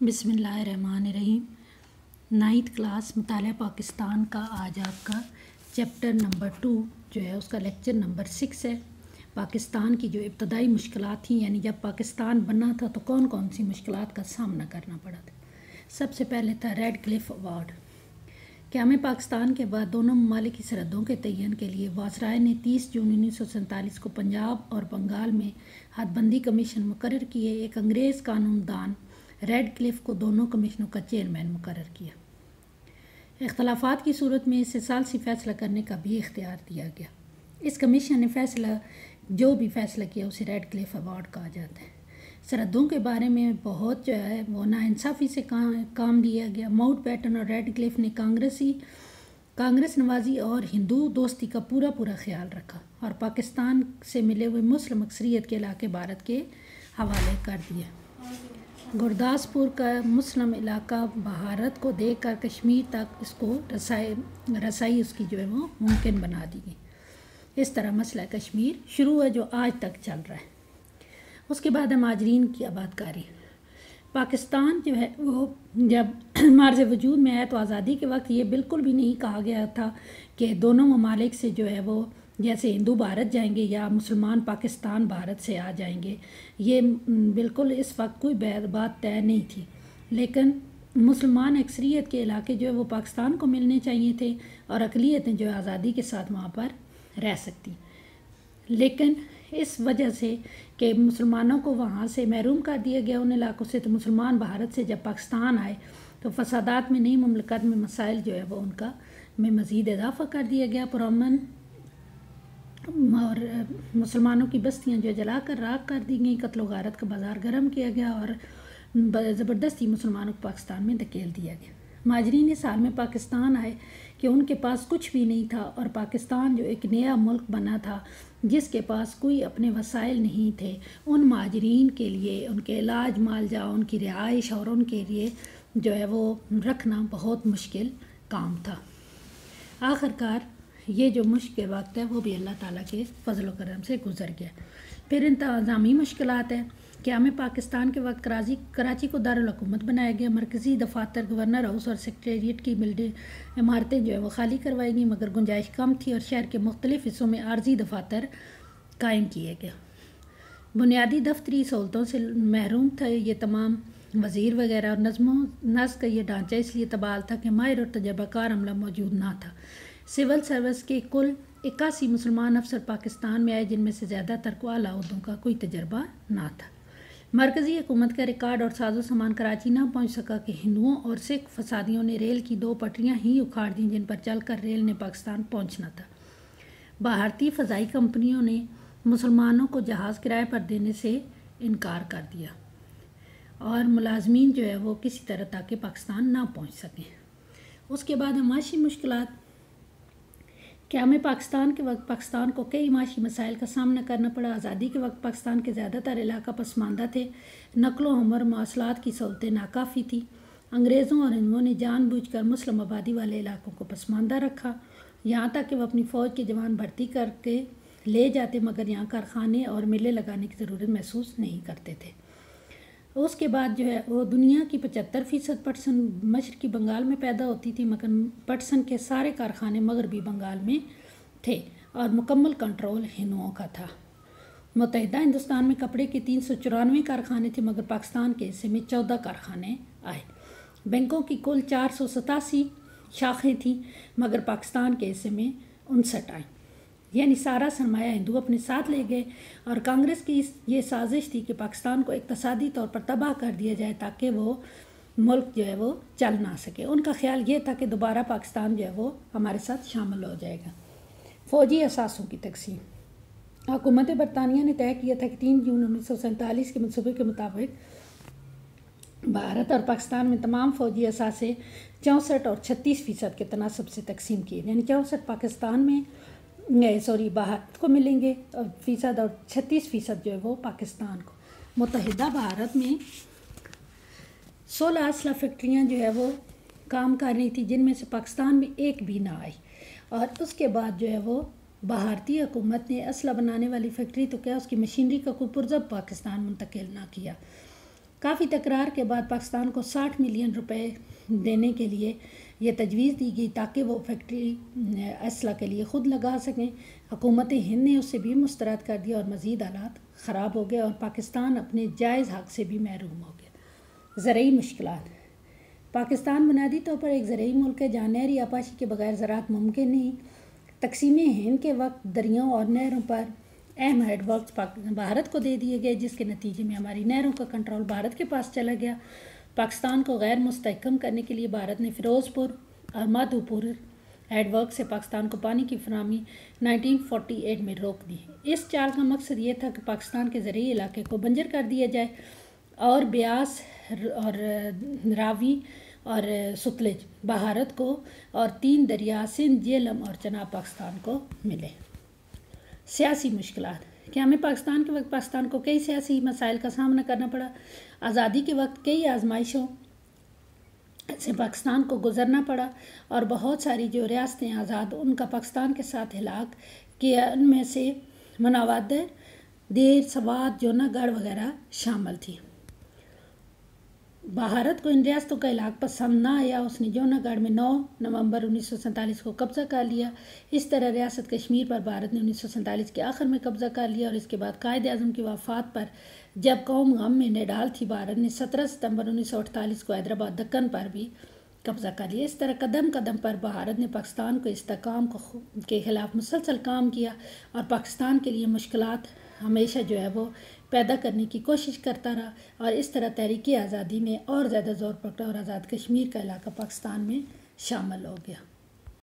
بسم اللہ الرحمن الرحیم۔ 9th کلاس مطالعہ پاکستان کا آج آپ کا چیپٹر نمبر 2 جو ہے اس کا لیکچر نمبر 6 ہے۔ پاکستان کی جو ابتدائی مشکلات تھیں، یعنی جب پاکستان بنا تھا تو کون کون سی مشکلات کا سامنا کرنا پڑا تھا۔ سب سے پہلے تھا ریڈ کلف ایوارڈ۔ قیام پاکستان کے بعد دونوں ممالک کی سرحدوں کے تعین کے لیے وائسرائے نے 30 جون 1947 کو پنجاب اور بنگال میں حد بندی کمیشن مقرر کیے۔ ایک انگریز قانون دان ریڈ کلف کو دونوں کمیشنوں کا چیئرمین مقرر کیا۔ اختلافات کی صورت میں اسے ثالثی فیصلہ کرنے کا بھی اختیار دیا گیا۔ اس کمیشن نے جو بھی فیصلہ کیا اسے ریڈ کلف ایوارڈ کہا جاتا ہے۔ سرحدوں کے بارے میں بہت جو ہے وہ ناانصافی سے کام لیا گیا۔ ماؤنٹ بیٹن اور ریڈ کلف نے کانگریس نوازی اور ہندو دوستی کا پورا خیال رکھا اور پاکستان سے ملے ہوئے مسلم اکثریت کے علاقے بھارت کے حوالے کر دیے۔ گرداسپور کا مسلم علاقہ بھارت کو دے کر کشمیر تک اس کو رسائی اس کی جو ہے وہ ممکن بنا دی گئی۔ اس طرح مسئلہ کشمیر شروع ہے جو آج تک چل رہا ہے۔ اس کے بعد مہاجرین کی آباد کاری۔ پاکستان جو ہے وہ جب مارز وجود میں آیا تو آزادی کے وقت یہ بالکل بھی نہیں کہا گیا تھا کہ دونوں ممالک سے جو ہے وہ جیسے ہندو بھارت جائیں گے یا مسلمان پاکستان بھارت سے آ جائیں گے، یہ بالکل اس وقت کوئی بات طے نہیں تھی۔ لیکن مسلمان اکثریت کے علاقے جو ہے وہ پاکستان کو ملنے چاہیے تھے اور اقلیتیں جو ہے آزادی کے ساتھ وہاں پر رہ سکتی۔ لیکن اس وجہ سے کہ مسلمانوں کو وہاں سے محروم کر دیا گیا ان علاقوں سے، تو مسلمان بھارت سے جب پاکستان آئے تو فسادات میں نئی مملکت میں مسائل جو ہے وہ ان کا میں مزید اضافہ کر دیا گیا۔ پرامن اور مسلمانوں کی بستیاں جو جلا کر راکھ کر دی گئیں، قتل و غارت کا بازار گرم کیا گیا اور زبردستی مسلمانوں کو پاکستان میں دھکیل دیا گیا۔ مہاجرین اس حال میں پاکستان آئے کہ ان کے پاس کچھ بھی نہیں تھا اور پاکستان جو ایک نیا ملک بنا تھا جس کے پاس کوئی اپنے وسائل نہیں تھے، ان مہاجرین کے لیے ان کے علاج معالجہ، ان کی رہائش اور ان کے لیے جو ہے وہ رکھنا بہت مشکل کام تھا۔ آخرکار یہ جو مشکل وقت ہے وہ بھی اللہ تعالیٰ کے فضل و کرم سے گزر گیا۔ پھر انتظامی مشکلات ہیں۔ قیام پاکستان کے وقت کراچی کو دارالحکومت بنایا گیا۔ مرکزی دفاتر، گورنر ہاؤس اور سیکریٹریٹ کی عمارتیں جو ہے وہ خالی کروائی گئیں، مگر گنجائش کم تھی اور شہر کے مختلف حصوں میں عارضی دفاتر قائم کیے گئے۔ بنیادی دفتری سہولتوں سے محروم تھے یہ تمام وزیر وغیرہ اور نظم و نسق کا یہ ڈھانچہ اس لیے تبال تھا کہ ماہر اور تجربہ کار عملہ موجود نہ تھا۔ سول سروس کے کل 81 مسلمان افسر پاکستان میں آئے، جن میں سے زیادہ تر کو اعلیٰ عہدوں کا کوئی تجربہ نہ تھا۔ مرکزی حکومت کا ریکارڈ اور ساز و سامان کراچی نہ پہنچ سکا کہ ہندوؤں اور سکھ فسادیوں نے ریل کی 2 پٹریاں ہی اکھاڑ دیں جن پر چل کر ریل نے پاکستان پہنچنا تھا۔ بھارتی فضائی کمپنیوں نے مسلمانوں کو جہاز کرائے پر دینے سے انکار کر دیا اور ملازمین جو ہے وہ کسی طرح تاکہ پاکستان نہ پہنچ سکیں۔ اس کے بعد معاشی مشکلات۔ قیام پاکستان کے وقت پاکستان کو کئی معاشی مسائل کا سامنا کرنا پڑا۔ آزادی کے وقت پاکستان کے زیادہ تر علاقہ پسماندہ تھے، نقل و حمل مواصلات کی سہولتیں ناکافی تھیں۔ انگریزوں اور ہندوؤں نے جان بوجھ کر مسلم آبادی والے علاقوں کو پسماندہ رکھا، یہاں تک کہ وہ اپنی فوج کے جوان بھرتی کر کے لے جاتے مگر یہاں کارخانے اور میلے لگانے کی ضرورت محسوس نہیں کرتے تھے۔ اس کے بعد جو ہے وہ دنیا کی 75% پٹسن مشرقی بنگال میں پیدا ہوتی تھی، مگر پٹسن کے سارے کارخانے مغربی بنگال میں تھے اور مکمل کنٹرول ہندوؤں کا تھا۔ متحدہ ہندوستان میں کپڑے کے 394 کارخانے تھے مگر پاکستان کے حصے میں 14 کارخانے آئے۔ بینکوں کی کل 487 شاخیں تھیں مگر پاکستان کے حصے میں 59 آئیں، یعنی سارا سرمایہ ہندو اپنے ساتھ لے گئے اور کانگریس کی یہ سازش تھی کہ پاکستان کو اقتصادی طور پر تباہ کر دیا جائے تاکہ وہ ملک جو ہے وہ چل نہ سکے۔ ان کا خیال یہ تھا کہ دوبارہ پاکستان جو ہے وہ ہمارے ساتھ شامل ہو جائے گا۔ فوجی اثاثوں کی تقسیم۔ حکومت برطانیہ نے طے کیا تھا کہ 3 جون 1947 کے منصوبے کے مطابق بھارت اور پاکستان میں تمام فوجی اثاثے 64 اور 36% کے تناسب سے تقسیم کیے، یعنی 64 پاکستان میں بھارت کو ملیں گے اور 36% جو ہے وہ پاکستان کو۔ متحدہ بھارت میں 16 اسلحہ فیکٹریاں جو ہے وہ کام کر رہی تھی جن میں سے پاکستان میں ایک بھی نہ آئی، اور اس کے بعد جو ہے وہ بھارتی حکومت نے اسلحہ بنانے والی فیکٹری تو کیا اس کی مشینری کا کوئی پرزہ پاکستان منتقل نہ کیا۔ کافی تکرار کے بعد پاکستان کو 60 ملین روپے دینے کے لیے یہ تجویز دی گئی تاکہ وہ فیکٹری اسلحہ کے لیے خود لگا سکیں۔ حکومت ہند نے اسے بھی مسترد کر دیا اور مزید حالات خراب ہو گئے اور پاکستان اپنے جائز حق سے بھی محروم ہو گیا۔ زرعی مشکلات۔ پاکستان بنیادی طور پر ایک زرعی ملک ہے جہاں نہری آبپاشی کے بغیر زراعت ممکن نہیں۔ تقسیم ہند کے وقت دریاؤں اور نہروں پر اہم ہیڈ ورکس بھارت کو دے دیے گئے، جس کے نتیجے میں ہماری نہروں کا کنٹرول بھارت کے پاس چلا گیا۔ پاکستان کو غیر مستحکم کرنے کے لیے بھارت نے فیروز پور اور مادھو پور ہیڈ ورک سے پاکستان کو پانی کی فراہمی 1948 میں روک دی۔ اس چال کا مقصد یہ تھا کہ پاکستان کے زرعی علاقے کو بنجر کر دیا جائے اور بیاس اور راوی اور ستلج بھارت کو اور 3 دریا سندھ، جہلم اور چناب پاکستان کو ملے۔ سیاسی مشکلات۔ کیا ہمیں پاکستان کے وقت پاکستان کو کئی سیاسی مسائل کا سامنا کرنا پڑا۔ آزادی کے وقت کئی آزمائشوں سے پاکستان کو گزرنا پڑا اور بہت ساری جو ریاستیں آزاد ان کا پاکستان کے ساتھ ہلاک کیا، ان میں سے مناوادر، دیر، سوات، جوناگڑھ وغیرہ شامل تھی۔ بھارت کو ان ریاستوں کا ہلاک پسند نہ آیا، اس نے جوناگڑھ میں 9 نومبر 1947 کو قبضہ کر لیا۔ اس طرح ریاست کشمیر پر بھارت نے 1947 کے آخر میں قبضہ کر لیا اور اس کے بعد قائد اعظم کی وفات پر جب قوم غم میں نڈال تھی، بھارت نے 17 ستمبر 1948 کو حیدرآباد دکن پر بھی قبضہ کر لیا۔ اس طرح قدم قدم پر بھارت نے پاکستان کو استحکام کے خلاف مسلسل کام کیا اور پاکستان کے لیے مشکلات ہمیشہ جو ہے وہ پیدا کرنے کی کوشش کرتا رہا اور اس طرح تحریک آزادی میں اور زیادہ زور پکڑا اور آزاد کشمیر کا علاقہ پاکستان میں شامل ہو گیا۔